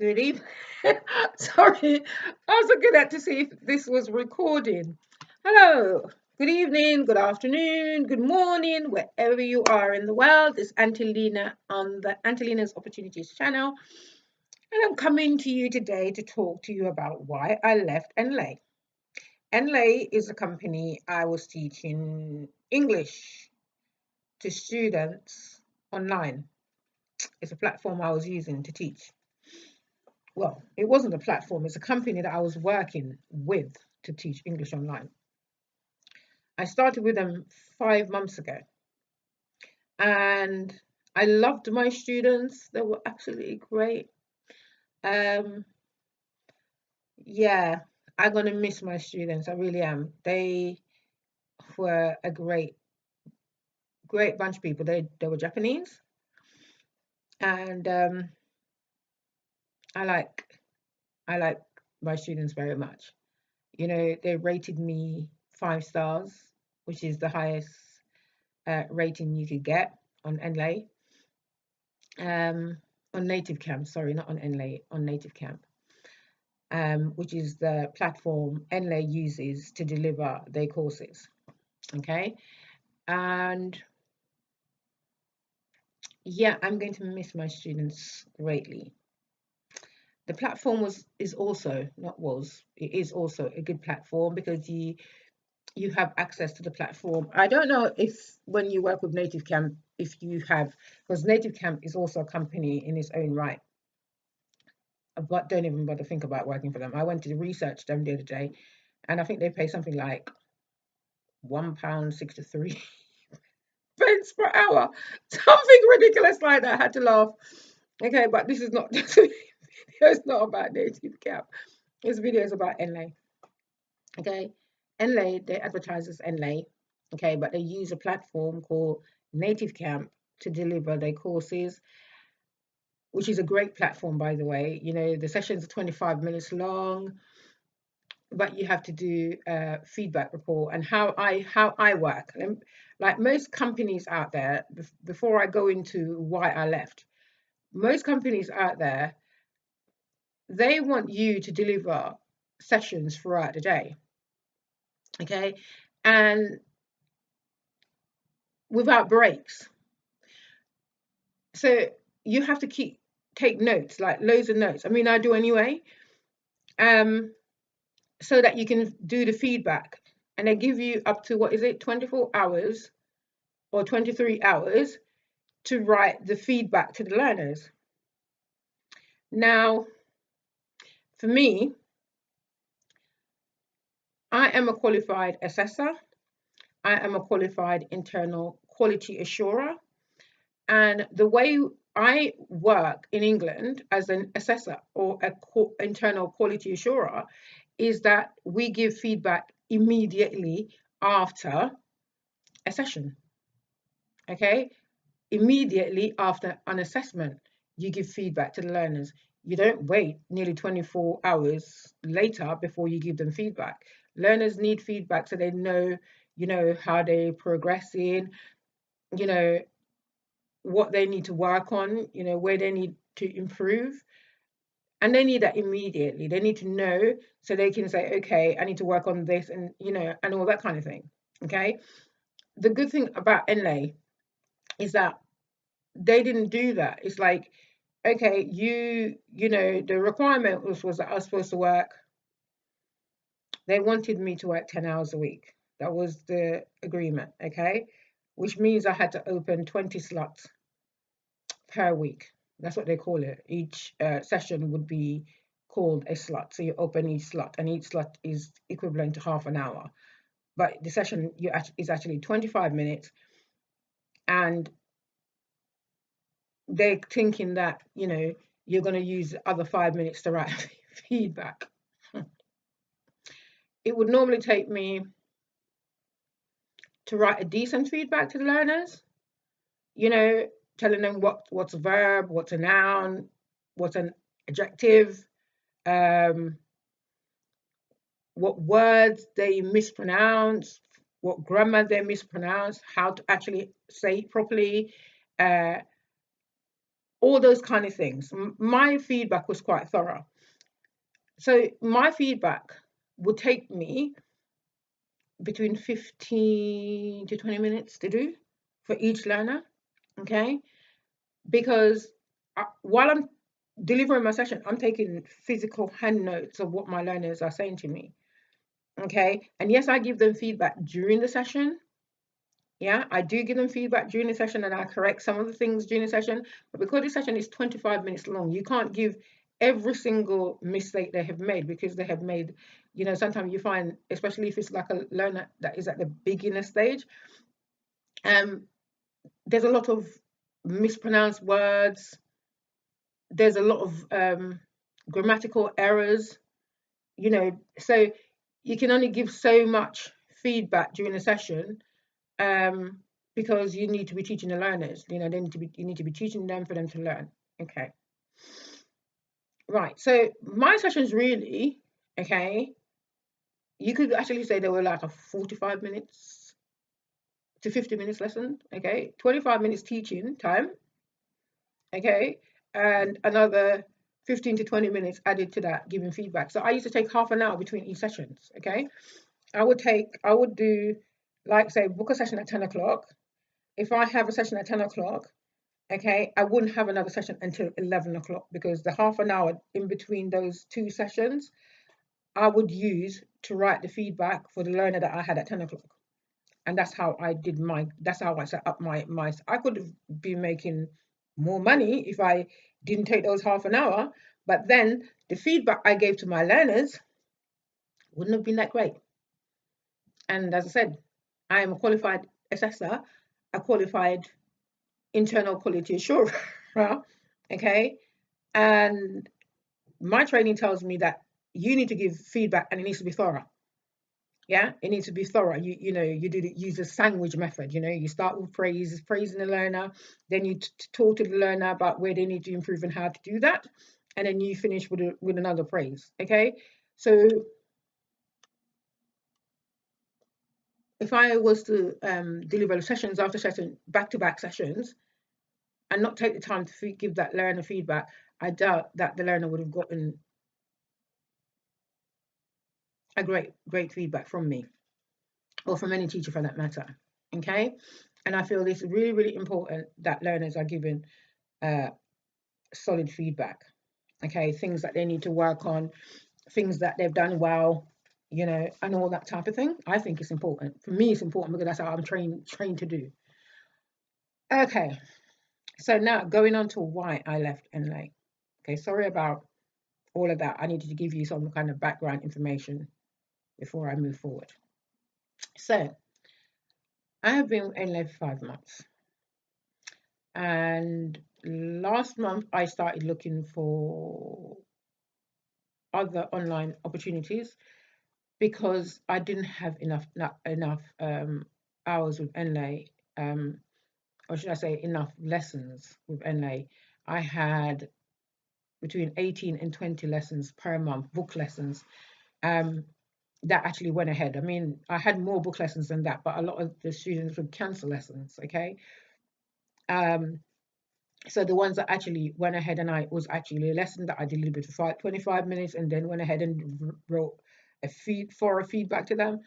Good evening. Sorry, I was looking at to see if this was recording. Hello, good evening, good afternoon, good morning, wherever you are in the world. It's Auntie Lena on the Auntie Lena's Opportunities channel, and I'm coming to you today to talk to you about why I left Enlai. Enlai is a company I was teaching English to students online. It's a platform I was using to teach. Well, it wasn't a platform, it's a company that I was working with to teach English online. I started with them 5 months ago and I loved my students. They were absolutely great. Um, yeah, I'm gonna miss my students. I really am. They were a great bunch of people. They were Japanese, and I like I like my students very much. You know, they rated me 5 stars, which is the highest rating you could get on Enlai, um, on Native Camp. Sorry, not on Enlai, on Native Camp, which is the platform Enlai uses to deliver their courses. Okay, and yeah, I'm going to miss my students greatly. The platform is also not was it is also a good platform because you have access to the platform. I don't know if when you work with Native Camp, if you have, because Native Camp is also a company in its own right. But don't even bother think about working for them. I went to research them the other day, and I think they pay something like £1.63 pence per hour, something ridiculous like that. I had to laugh. Okay, but this is not this video is not about Native Camp. This video is about Enlai. Okay, Enlai, they advertise as Enlai. Okay, but they use a platform called Native Camp to deliver their courses, which is a great platform, by the way. You know, the sessions are 25 minutes long, but you have to do a feedback report. And how I work, like most companies out there, before I go into why I left, most companies out there, they want you to deliver sessions throughout the day. Okay, and without breaks. So you have to take notes, like loads of notes. I mean, I do anyway, um, so that you can do the feedback. And they give you up to, what is it, 24 hours or 23 hours to write the feedback to the learners. Now, for me, I am a qualified assessor. I am a qualified internal quality assurer. And the way I work in England as an assessor or a internal quality assurer is that we give feedback immediately after a session. Okay, immediately after an assessment, you give feedback to the learners. You don't wait nearly 24 hours later before you give them feedback. Learners need feedback so they know, how they're progressing, you know, what they need to work on, where they need to improve. And they need that immediately. They need to know so they can say, okay, I need to work on this and, and all that kind of thing. Okay. The good thing about Enlai is that they didn't do that. It's like, okay, the requirement was that I was supposed to work. They wanted me to work 10 hours a week. That was the agreement. Okay. Which means I had to open 20 slots per week. That's what they call it. Each session would be called a slot. So you open each slot, and each slot is equivalent to half an hour. But the session is actually 25 minutes, and they're thinking that you're going to use the other 5 minutes to write feedback. It would normally take me to write a decent feedback to the learners. Telling them what's a verb, what's a noun, what's an adjective, um, what words they mispronounce, what grammar they mispronounce, how to actually say it properly, uh, all those kind of things. My feedback was quite thorough. So my feedback would take me between 15 to 20 minutes to do for each learner. Okay. Because while I'm delivering my session, I'm taking physical hand notes of what my learners are saying to me. Okay. And yes, I give them feedback during the session. Yeah, I do give them feedback during the session and I correct some of the things during the session. But because the session is 25 minutes long, you can't give every single mistake they have made, because they have made, sometimes you find, especially if it's like a learner that is at the beginner stage, there's a lot of mispronounced words. There's a lot of grammatical errors, so you can only give so much feedback during a session, because you need to be teaching the learners. You need to be teaching them for them to learn. Okay. Right. So my sessions really, okay, you could actually say they were like a 45 minutes to 50 minutes lesson. Okay. 25 minutes teaching time. Okay. And another 15 to 20 minutes added to that, giving feedback. So I used to take half an hour between each sessions. Okay. I would do, like, say, book a session at 10 o'clock. If I have a session at 10 o'clock, okay, I wouldn't have another session until 11 o'clock, because the half an hour in between those two sessions, I would use to write the feedback for the learner that I had at 10 o'clock. And that's how I set up my, I could have been making more money if I didn't take those half an hour, but then the feedback I gave to my learners wouldn't have been that great. And as I said, I am a qualified assessor, a qualified internal quality assurer. Okay. And my training tells me that you need to give feedback and it needs to be thorough. Yeah, it needs to be thorough. Use the sandwich method. You start with praising the learner, then you talk to the learner about where they need to improve and how to do that, and then you finish with another praise. Okay, so if I was to deliver sessions after session, back-to-back sessions, and not take the time to give that learner feedback, I doubt that the learner would have gotten a great feedback from me, or from any teacher for that matter. Okay, and I feel it's really, really important that learners are given solid feedback. Okay, things that they need to work on, things that they've done well, and all that type of thing. I think it's important. For me, it's important because that's how I'm trained to do. Okay, so now going on to why I left Enlai. Okay, sorry about all of that. I needed to give you some kind of background information before I move forward. So I have been in Enlai for 5 months, and last month I started looking for other online opportunities because I didn't have enough hours with Enlai, or should I say enough lessons with Enlai. I had between 18 and 20 lessons per month, book lessons. That actually went ahead. I mean, I had more book lessons than that, but a lot of the students would cancel lessons. Okay. So the ones that actually went ahead, and I was actually a lesson that I delivered for 25 minutes and then went ahead and wrote a feedback to them,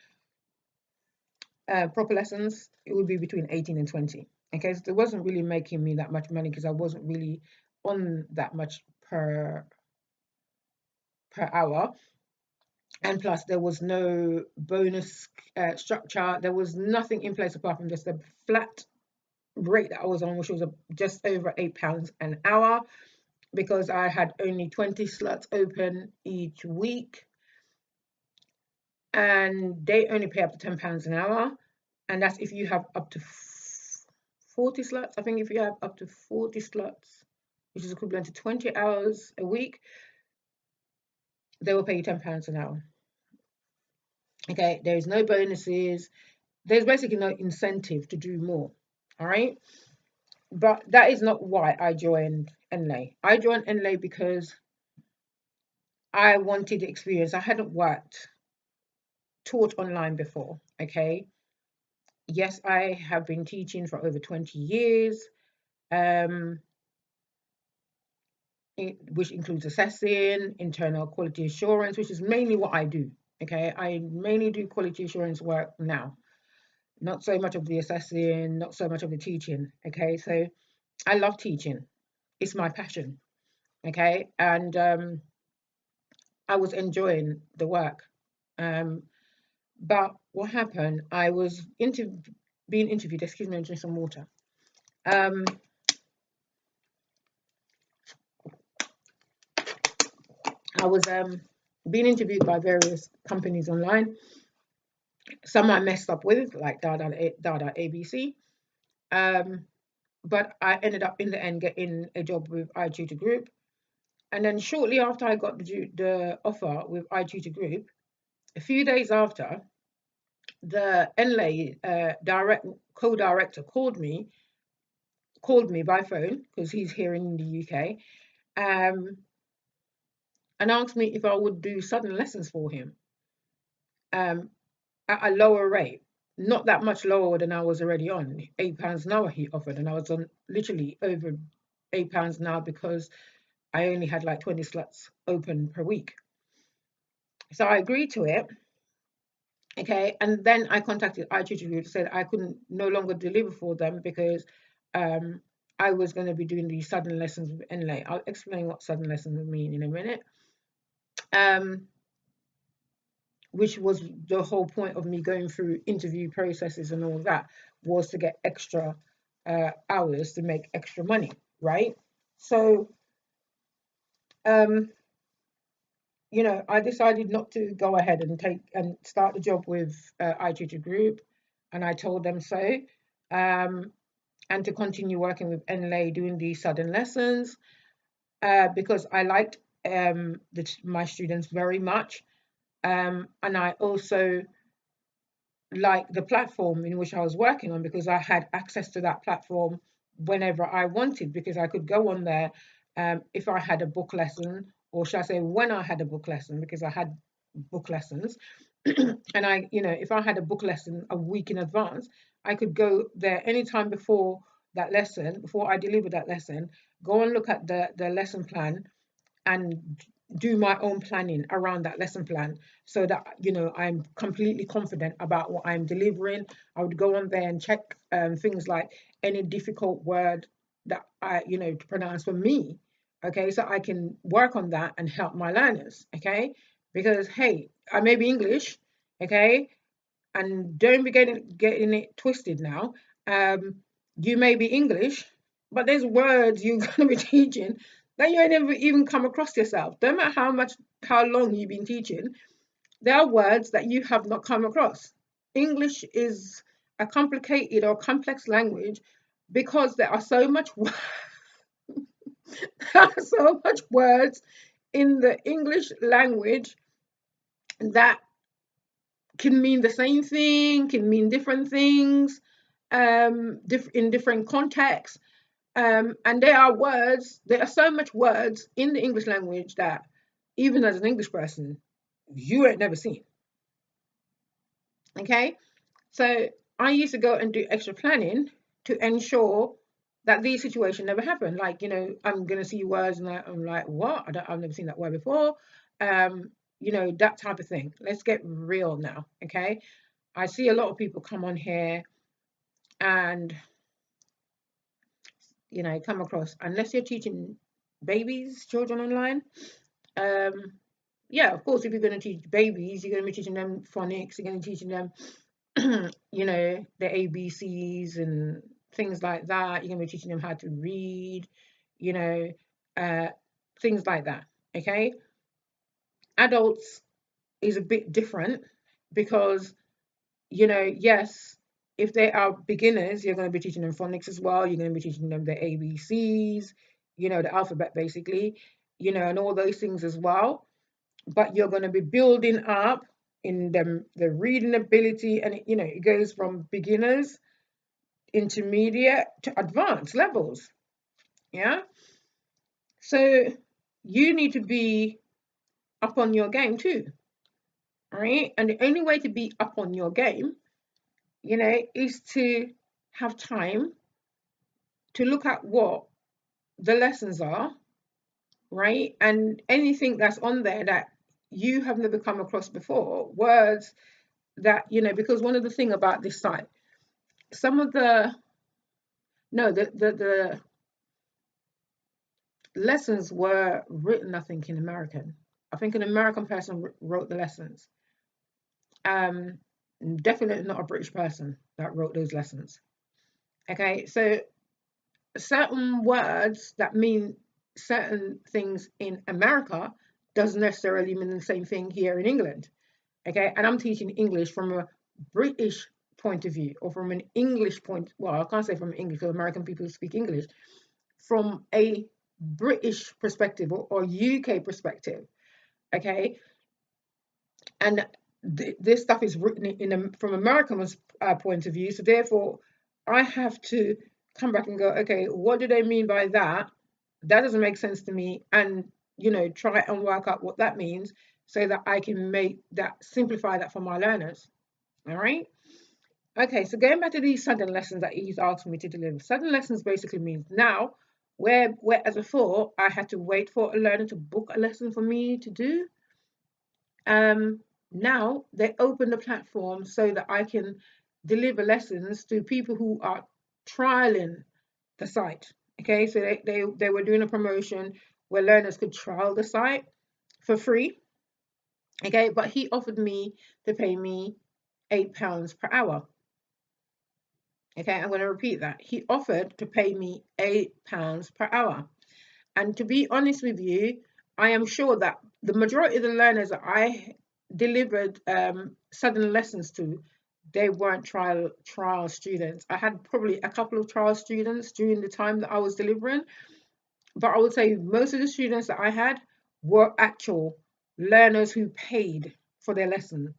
proper lessons, it would be between 18 and 20. Okay, so it wasn't really making me that much money because I wasn't really on that much per hour. And plus there was no bonus structure. There was nothing in place apart from just a flat rate that I was on, which was just over £8 an hour, because I had only 20 slots open each week, and they only pay up to £10 an hour, and that's if you have up to 40 slots. I think if you have up to 40 slots, which is equivalent to 20 hours a week, they will pay you £10 an hour. Okay, there is no bonuses. There's basically no incentive to do more. All right, but that is not why I joined Enlai. I joined Enlai because I wanted the experience. I hadn't taught online before. Okay, yes, I have been teaching for over 20 years. which includes assessing, internal quality assurance, which is mainly what I do. Okay, I mainly do quality assurance work now, not so much of the assessing, not so much of the teaching. Okay, so I love teaching, it's my passion. Okay, and I was enjoying the work. Um, but what happened? I was being interviewed. Excuse me, I'm drinking some water. Um, I was being interviewed by various companies online. Some I messed up with, like Dada ABC. Um, but I ended up in the end getting a job with iTutor Group. And then shortly after I got the offer with iTutor Group, a few days after, the Enlai co-director called me by phone because he's here in the UK, um, and asked me if I would do sudden lessons for him um, at a lower rate, not that much lower than I was already on. £8 an hour he offered, and I was on literally over £8 an hour because I only had like 20 slots open per week. So I agreed to it. Okay, and then I contacted iTutor Group, said I couldn't no longer deliver for them because um, I was going to be doing these sudden lessons with Enlai. I'll explain what sudden lessons mean in a minute. Um, which was the whole point of me going through interview processes and all that, was to get extra hours to make extra money, right? So, um, I decided not to go ahead and start the job with iTutor Group, and I told them so, and to continue working with Enlai doing these sudden lessons because I liked my students very much, and I also like the platform in which I was working on because I had access to that platform whenever I wanted because I could go on there if I had a book lesson, or should I say when I had a book lesson, because I had book lessons. And if I had a book lesson a week in advance, I could go there anytime before that lesson, before I delivered that lesson, go and look at the lesson plan and do my own planning around that lesson plan so that I'm completely confident about what I'm delivering. I would go on there and check things like any difficult word that I to pronounce for me, okay, so I can work on that and help my learners, okay, because hey, I may be English, okay, and don't be getting it twisted now. You may be English, but there's words you're going to be teaching that you ain't never even come across yourself. No matter how long you've been teaching, there are words that you have not come across. English is a complicated or complex language because there are so much so much words in the English language that can mean the same thing, can mean different things, in different contexts. And there are so much words in the English language that even as an English person, you ain't never seen. Okay, so I used to go and do extra planning to ensure that these situations never happen. Like, I'm gonna see words and I'm like, what? I've never seen that word before. That type of thing. Let's get real now. Okay, I see a lot of people come on here and come across, unless you're teaching children online. Yeah, of course, if you're going to teach babies, you're going to be teaching them phonics, you're going to be teaching them, the ABCs and things like that. You're going to be teaching them how to read, you know, uh, things like that. Okay. Adults is a bit different because, yes, if they are beginners, you're going to be teaching them phonics as well. You're going to be teaching them the ABCs, the alphabet basically, and all those things as well. But you're going to be building up in them the reading ability, and it goes from beginners, intermediate to advanced levels. Yeah. So you need to be up on your game too. All right. And the only way to be up on your game, is to have time to look at what the lessons are, right? And anything that's on there that you have never come across before, words that, because one of the thing about this site, some of the, no, the lessons were written, I think, in American. I think an American person wrote the lessons. Um, Definitely not a British person that wrote those lessons. Okay, so certain words that mean certain things in America doesn't necessarily mean the same thing here in England. Okay, and I'm teaching English from a British point of view, or from an English point. Well, I can't say from English because American people speak English. From a British perspective, or UK perspective. Okay, and this stuff is written from American's point of view. So therefore, I have to come back and go, okay, what do they mean by that? That doesn't make sense to me, and try and work out what that means so that I can simplify that for my learners. All right. Okay, so going back to these sudden lessons that he's asked me to deliver. Sudden lessons basically means now, where as before I had to wait for a learner to book a lesson for me to do. Now they open the platform so that I can deliver lessons to people who are trialing the site. Okay, so they were doing a promotion where learners could trial the site for free. Okay, but he offered me to pay me £8 per hour. Okay, I'm going to repeat that. He offered to pay me £8 per hour. And to be honest with you, I am sure that the majority of the learners that I delivered sudden lessons to, they weren't trial students. I had probably a couple of trial students during the time that I was delivering, but I would say most of the students that I had were actual learners who paid for their lesson,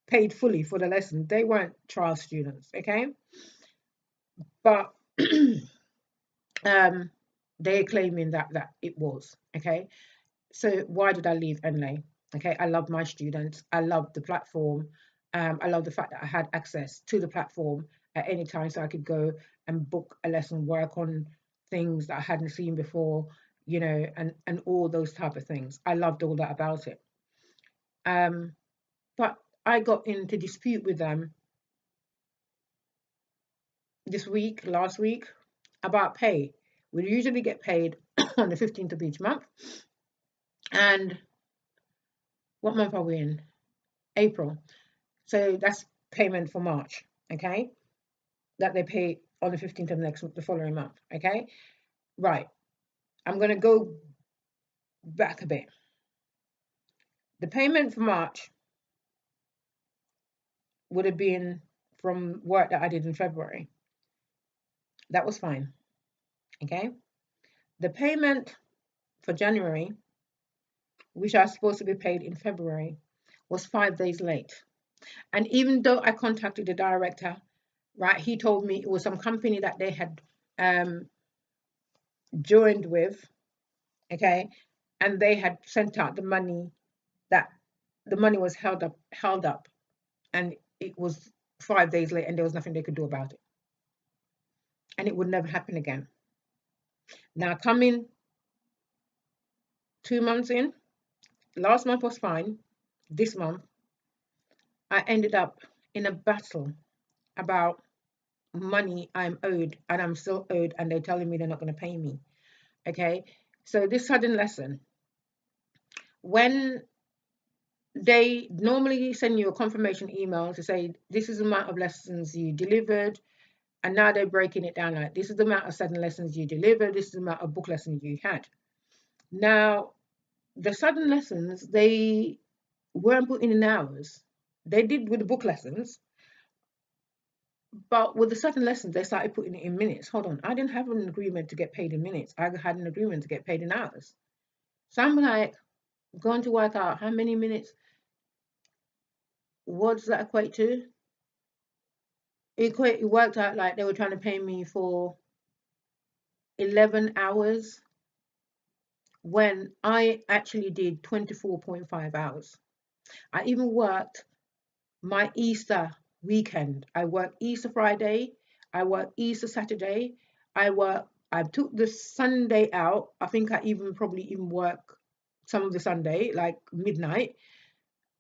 paid fully for the lesson. They weren't trial students, okay? But they're claiming that it was, okay? So why did I leave Enlai? Okay, I love my students. I love the platform. I love the fact that I had access to the platform at any time, so I could go and book a lesson, work on things that I hadn't seen before, and all those type of things. I loved all that about it. But I got into dispute with them last week, about pay. We usually get paid on the 15th of each month. And what month are we in? April. So that's payment for March, okay? That they pay on the 15th of the following month, okay? Right. I'm going to go back a bit. The payment for March would have been from work that I did in February. That was fine, okay? The payment for January, which I was supposed to be paid in February, was 5 days late. And even though I contacted the director, right, he told me it was some company that they had joined with, okay, and they had sent out the money, that the money was held up, and it was 5 days late, and there was nothing they could do about it, and it would never happen again. Now, coming 2 months in, last month was fine. This month, I ended up in a battle about money I'm owed, and I'm still owed, and they're telling me they're not going to pay me. Okay, so this sudden lesson, when they normally send you a confirmation email to say this is the amount of lessons you delivered, and now they're breaking it down like this is the amount of sudden lessons you delivered, this is the amount of book lessons you had. Now, the sudden lessons, they weren't putting in hours. They did with the book lessons, but with the sudden lessons, they started putting it in minutes. Hold on, I didn't have an agreement to get paid in minutes. I had an agreement to get paid in hours. So I'm like going to work out how many minutes, what does that equate to? It worked out like they were trying to pay me for 11 hours when I actually did 24.5 hours. I even worked my Easter weekend. I worked Easter Friday, I worked Easter Saturday, I worked I took the Sunday out. I think I probably even work some of the Sunday, like midnight,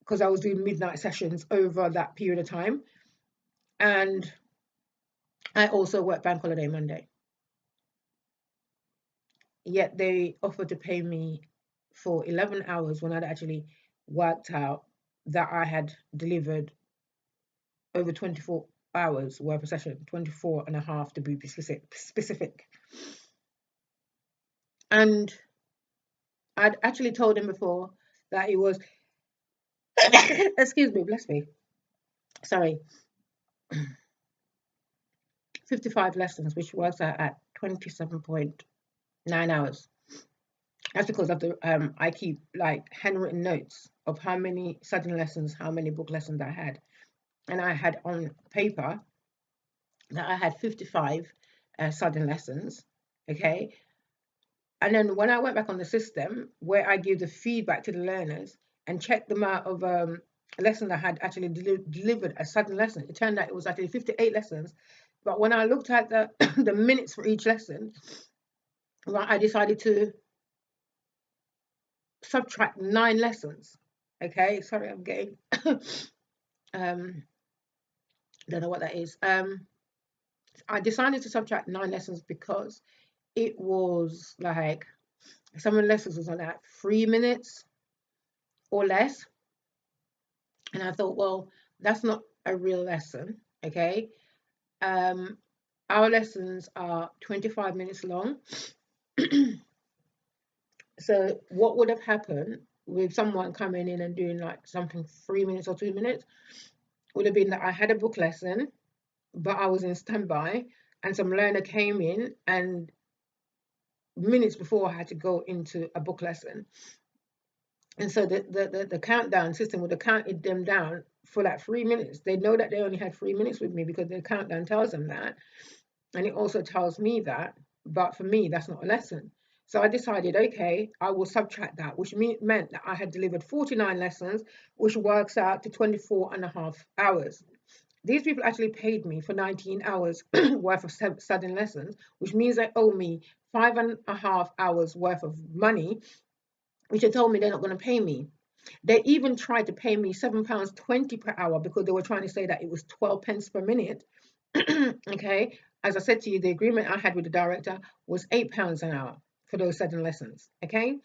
because I was doing midnight sessions over that period of time. And I also worked bank holiday Monday. Yet they offered to pay me for 11 hours when I'd actually worked out that I had delivered over 24 hours worth of session, 24 and a half to be specific. And I'd actually told him before that it was, excuse me, bless me, sorry, 55 lessons, which works out at 27.9 hours. That's because of the I keep like handwritten notes of how many sudden lessons, how many book lessons I had, and I had on paper that I had 55 sudden lessons. Okay, and then when I went back on the system where I give the feedback to the learners and check the amount of lessons I had actually delivered a sudden lesson, it turned out it was actually 58 lessons. But when I looked at the the minutes for each lesson, right, I decided to subtract 9 lessons. Okay, sorry, I'm getting don't know what that is. I decided to subtract 9 lessons because it was like some of the lessons was on like 3 minutes or less, and I thought, well, that's not a real lesson. Okay, um, our lessons are 25 minutes long. So what would have happened with someone coming in and doing like something 3 minutes or 2 minutes would have been that I had a book lesson, but I was in standby, and some learner came in, and minutes before I had to go into a book lesson. And so the countdown system would have counted them down for like 3 minutes. They know that they only had 3 minutes with me because the countdown tells them that. And it also tells me that. But for me, that's not a lesson. So I decided, okay, I will subtract that, which meant that I had delivered 49 lessons, which works out to 24 and a half hours. These people actually paid me for 19 hours worth of sudden lessons, which means they owe me 5.5 hours worth of money, which they told me they're not going to pay me. They even tried to pay me £7.20 per hour because they were trying to say that it was 12 pence per minute. Okay, as I said to you, the agreement I had with the director was £8 an hour for those sudden lessons. Okay,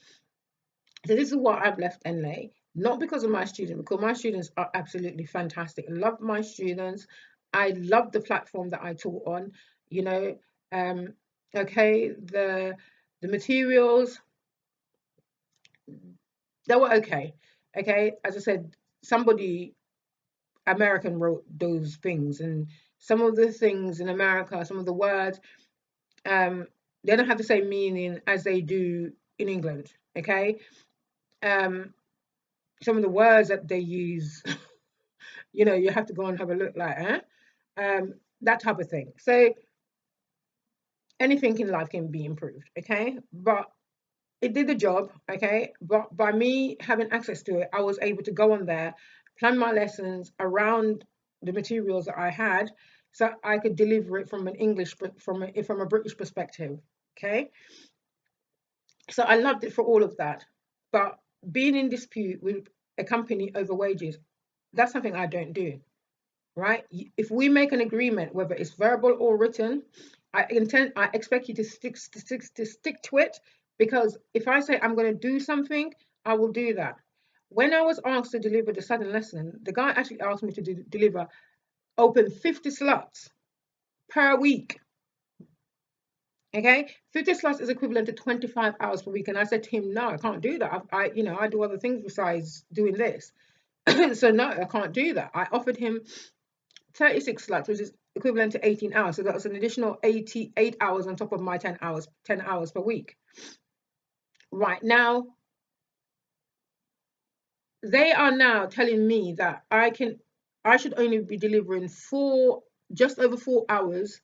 so this is what I've left Enlai, not because of my students, because my students are absolutely fantastic. I love my students. I love the platform that I taught on. You know, okay, the materials, they were okay. Okay, as I said, somebody American wrote those things, and some of the things in America, some of the words, um, they don't have the same meaning as they do in England. Okay, um, some of the words that they use, you have to go and have a look, like, that type of thing. So anything in life can be improved. Okay, but it did the job. Okay, but by me having access to it, I was able to go on there, plan my lessons around the materials that I had, so I could deliver it from an English, from a British perspective. Okay, so I loved it for all of that. But being in dispute with a company over wages, that's something I don't do. Right? If we make an agreement, whether it's verbal or written, I expect you to stick to it, because if I say I'm going to do something, I will do that. When I was asked to deliver the sudden lesson, the guy actually asked me to deliver open 50 slots per week. Okay, 50 slots is equivalent to 25 hours per week, and I said to him, no, I can't do that. I do other things besides doing this. So no, I can't do that. I offered him 36 slots, which is equivalent to 18 hours. So that was an additional 88 hours on top of my 10 hours per week. Right now, they are now telling me that I should only be delivering just over 4 hours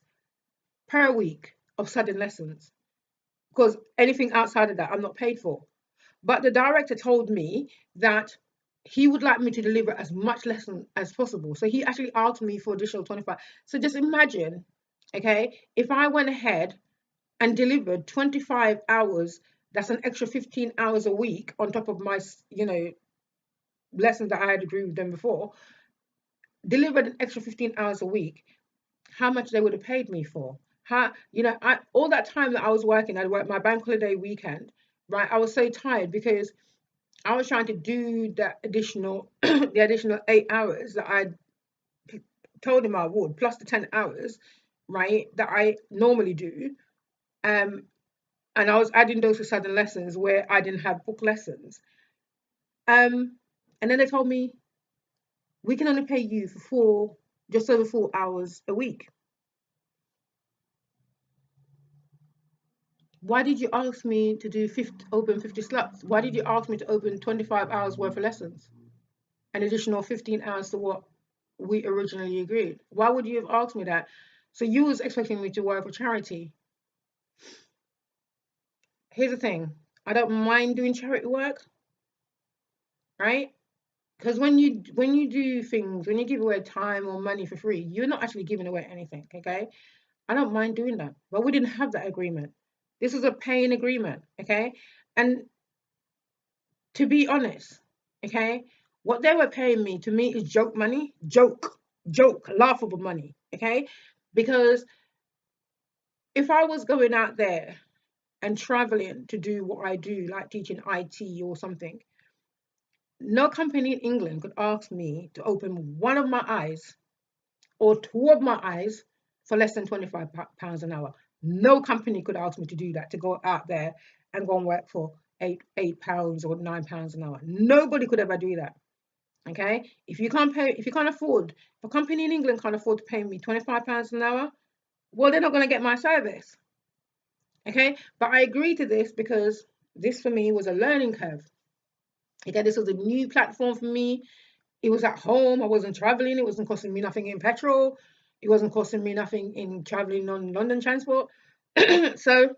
per week of sudden lessons, because anything outside of that I'm not paid for. But the director told me that he would like me to deliver as much lesson as possible. So he actually asked me for additional 25. So just imagine, okay, if I went ahead and delivered 25 hours. That's an extra 15 hours a week on top of my, lessons that I had agreed with them before, delivered an extra 15 hours a week, how much they would have paid me for. All that time that I was working, I'd work my bank holiday weekend, right? I was so tired because I was trying to do that additional, the additional 8 hours that I told him I would, plus the 10 hours, right, that I normally do. Um, and I was adding those to sudden lessons where I didn't have book lessons. And then they told me, we can only pay you for just over 4 hours a week. Why did you ask me to do open 50 slots? Why did you ask me to open 25 hours worth of lessons? An additional 15 hours to what we originally agreed. Why would you have asked me that? So you was expecting me to work for charity. Here's the thing. I don't mind doing charity work, right? Because when you do things, when you give away time or money for free, you're not actually giving away anything, okay? I don't mind doing that. But we didn't have that agreement. This was a paying agreement, okay? And to be honest, okay, what they were paying me, to me, is joke money. Joke, laughable money, okay? Because if I was going out there and traveling to do what I do, like teaching IT or something, no company in England could ask me to open one of my eyes or two of my eyes for less than £25 an hour. No company could ask me to do that, to go out there and go and work for £8 or £9 an hour. Nobody could ever do that. Okay, if you can't afford, if a company in England can't afford to pay me £25 an hour, well, they're not going to get my service. Okay, but I agreed to this because this for me was a learning curve. Okay, this was a new platform for me. It was at home. I wasn't traveling. It wasn't costing me nothing in petrol. It wasn't costing me nothing in traveling on London transport. So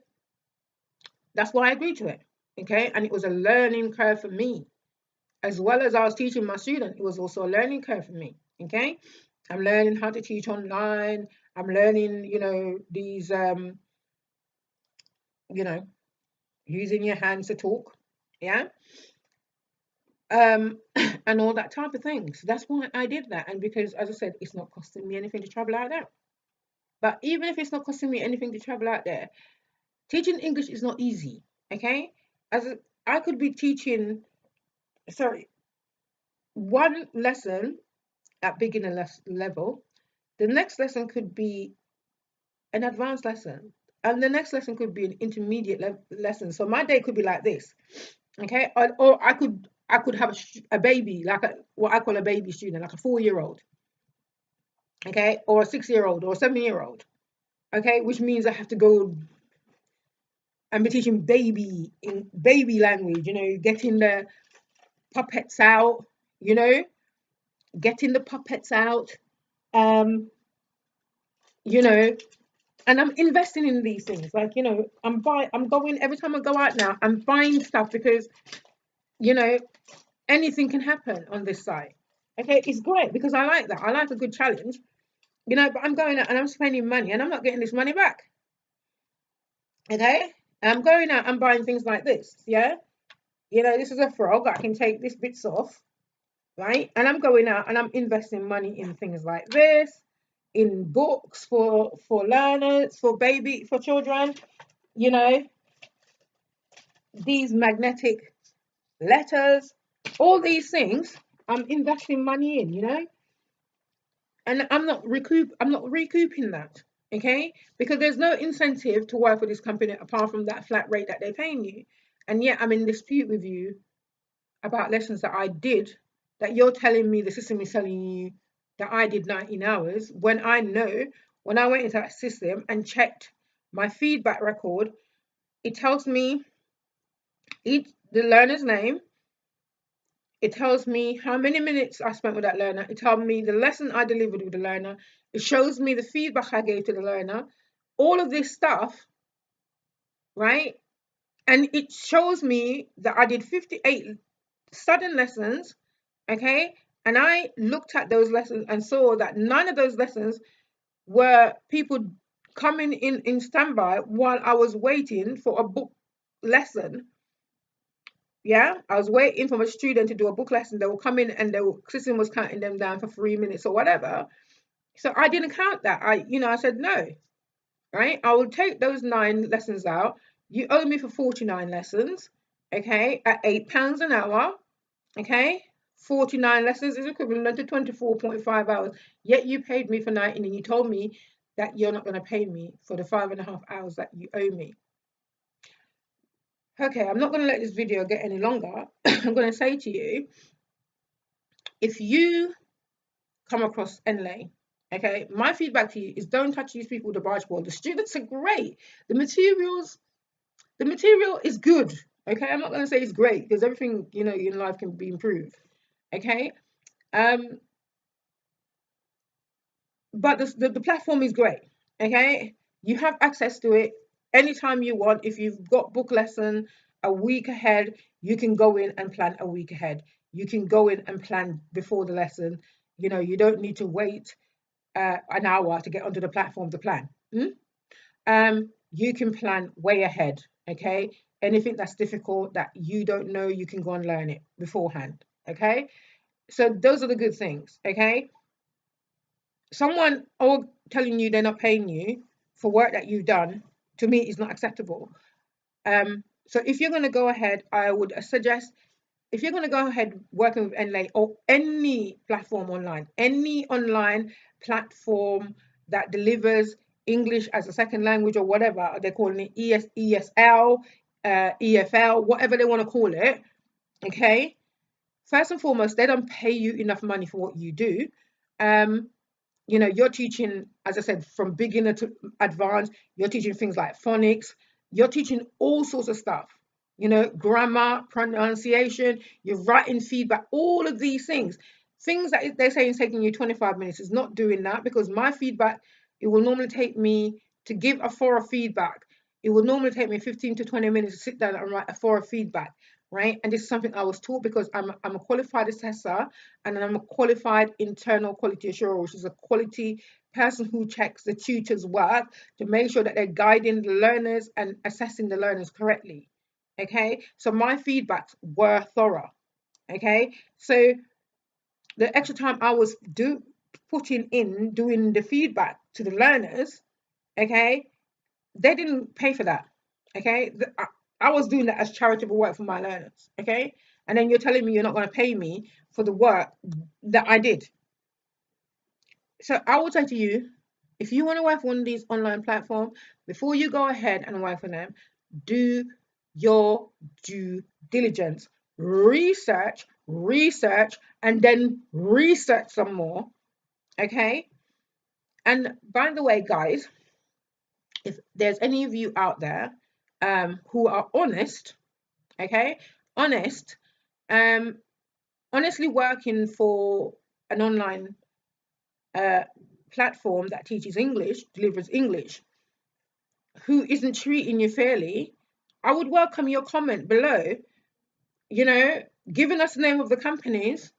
that's why I agreed to it. Okay, and it was a learning curve for me. As well as I was teaching my student, it was also a learning curve for me. Okay, I'm learning how to teach online. I'm learning, these, using your hands to talk. Yeah. And all that type of thing. So that's why I did that. And because, as I said, it's not costing me anything to travel out there. But even if it's not costing me anything to travel out there, teaching English is not easy. Okay, I could be teaching, sorry, one lesson at beginner level. The next lesson could be an advanced lesson, and the next lesson could be an intermediate lesson. So my day could be like this, okay? Or I could have a baby, like what I call a baby student, like a 4-year-old, okay, or a 6-year-old or a 7-year-old, okay, which means I have to go and be teaching baby in baby language, getting the puppets out, you know, getting the puppets out, um, you know, and I'm investing in these things. Like, I'm going every time I go out now, I'm buying stuff because, you know, anything can happen on this site. Okay, it's great because I like that. I like a good challenge, but I'm going out and I'm spending money and I'm not getting this money back. Okay, I'm going out and buying things like this. Yeah, this is a frog. I can take this bits off, right? And I'm going out and I'm investing money in things like this, in books for learners, for children, you know, these magnetic letters, all these things I'm investing money in, and I'm not recouping that, okay? Because there's no incentive to work for this company apart from that flat rate that they're paying you. And yet I'm in dispute with you about lessons that I did, that you're telling me the system is telling you that I did 19 hours, when I know, when I went into that system and checked my feedback record, it tells me the learner's name, it tells me how many minutes I spent with that learner, it tells me the lesson I delivered with the learner, it shows me the feedback I gave to the learner, all of this stuff, right? And it shows me that I did 58 sudden lessons, okay? And I looked at those lessons and saw that none of those lessons were people coming in standby while I was waiting for a book lesson. Yeah, I was waiting for a student to do a book lesson. They will come in and the system was counting them down for 3 minutes or whatever. So I didn't count that. I said no, right? I will take those 9 lessons out. You owe me for 49 lessons, okay, at £8 an hour, okay? 49 lessons is equivalent to 24.5 hours. Yet you paid me for 19 and you told me that you're not going to pay me for the 5.5 hours that you owe me. Okay, I'm not going to let this video get any longer. I'm going to say to you, if you come across Enlai, okay, my feedback to you is don't touch these people with a barge pole. The students are great. The material is good. Okay, I'm not going to say it's great because everything in life can be improved. Okay, but the platform is great. Okay, you have access to it anytime you want. If you've got book lesson a week ahead, you can go in and plan a week ahead. You can go in and plan before the lesson. You don't need to wait an hour to get onto the platform to plan. You can plan way ahead. Okay, anything that's difficult that you don't know, you can go and learn it beforehand. Okay, so those are the good things. Okay, someone telling you they're not paying you for work that you've done, to me, is not acceptable. So if you're going to go ahead, I would suggest, if you're going to go ahead working with Enlai or any platform online, any online platform that delivers English as a second language or whatever they're calling it, ESL, EFL, whatever they want to call it, okay, first and foremost, they don't pay you enough money for what you do. You're teaching, as I said, from beginner to advanced. You're teaching things like phonics. You're teaching all sorts of stuff. Grammar, pronunciation. You're writing feedback. All of these things that they're saying is taking you 25 minutes is not doing that, because my feedback, it will normally take me to give a thorough feedback. It will normally take me 15 to 20 minutes to sit down and write a thorough feedback, right? And this is something I was taught because I'm a qualified assessor and I'm a qualified internal quality assurer, which is a quality person who checks the tutor's work to make sure that they're guiding the learners and assessing the learners correctly. Okay, so my feedbacks were thorough. Okay, so the extra time I was putting in doing the feedback to the learners, okay, they didn't pay for that. Okay, I was doing that as charitable work for my learners. Okay, and then you're telling me you're not going to pay me for the work that I did. So I will say to you, if you want to work for one of these online platforms, before you go ahead and work for them, do your due diligence. Research, and then research some more. Okay. And by the way, guys, if there's any of you out there who are honest, okay, honestly working for an online platform that teaches English, delivers English, who isn't treating you fairly, I would welcome your comment below, giving us the name of the companies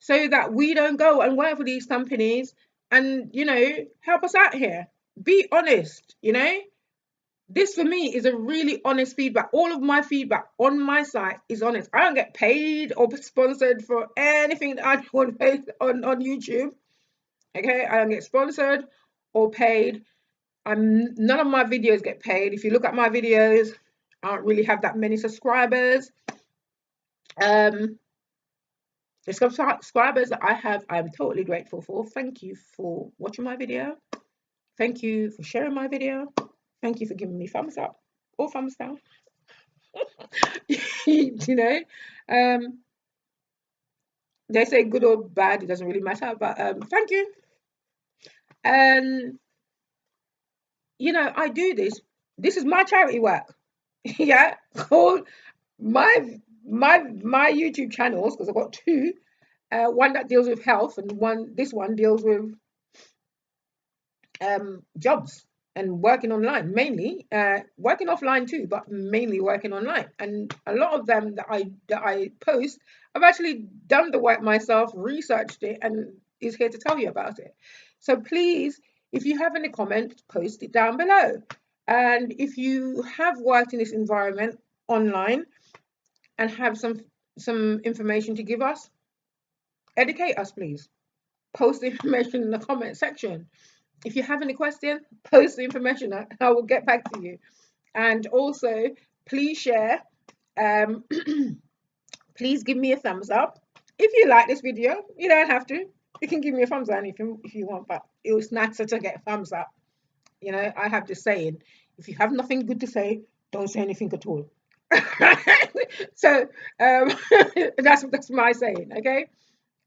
so that we don't go and work for these companies, and, help us out here. Be honest, This for me is a really honest feedback. All of my feedback on my site is honest. I don't get paid or sponsored for anything that I do on YouTube. Okay, I don't get sponsored or paid. None of my videos get paid. If you look at my videos, I don't really have that many subscribers. The subscribers that I have, I'm totally grateful for. Thank you for watching my video. Thank you for sharing my video. Thank you for giving me thumbs up or thumbs down. They say good or bad, it doesn't really matter, but thank you. And I do this. This is my charity work. Yeah, called my YouTube channels, because I've got two. One that deals with health, and this one deals with jobs and working online, mainly working offline too, but mainly working online. And a lot of them that I post, I've actually done the work myself, researched it, and is here to tell you about it. So please, If you have any comments, post it down below. And if you have worked in this environment online and have some information to give us, educate us, please. Post the information in the comment section. If you have any question, post the information. I will get back to you. And also, please share. Um, please give me a thumbs up. If you like this video, you don't have to. You can give me a thumbs down if you want, but it was nicer to get a thumbs up. You know, I have this saying, if you have nothing good to say, don't say anything at all. So that's my saying, okay?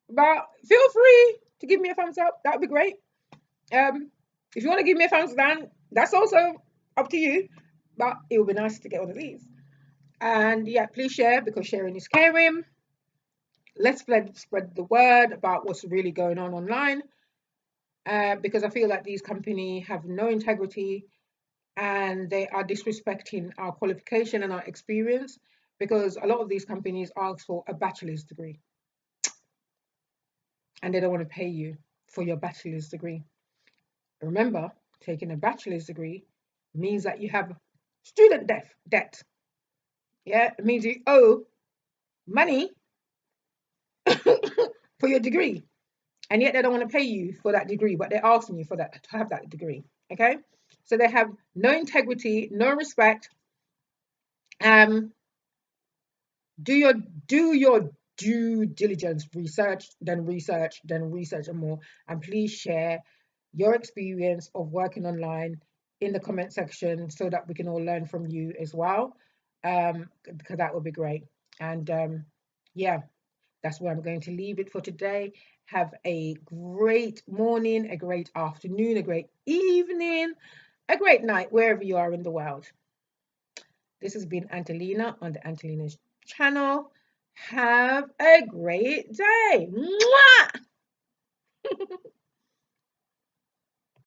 But feel free to give me a thumbs up. That would be great. If you want to give me a thumbs down, that's also up to you. But it would be nice to get one of these. And yeah, please share, because sharing is caring. Let's spread the word about what's really going on online. Because I feel like these companies have no integrity and they are disrespecting our qualification and our experience, because a lot of these companies ask for a bachelor's degree and they don't want to pay you for your bachelor's degree. Remember, taking a bachelor's degree means that you have student debt. Yeah, it means you owe money for your degree, and yet they don't want to pay you for that degree, but they're asking you for that to have that degree. Okay, so they have no integrity, no respect. Do your due diligence, research, then research, then research, and more. And please share your experience of working online in the comment section so that we can all learn from you as well. Because that would be great. And yeah, that's where I'm going to leave it for today. Have a great morning, a great afternoon, a great evening, a great night, wherever you are in the world. This has been Angelina on the Angelina's channel. Have a great day. Mwah!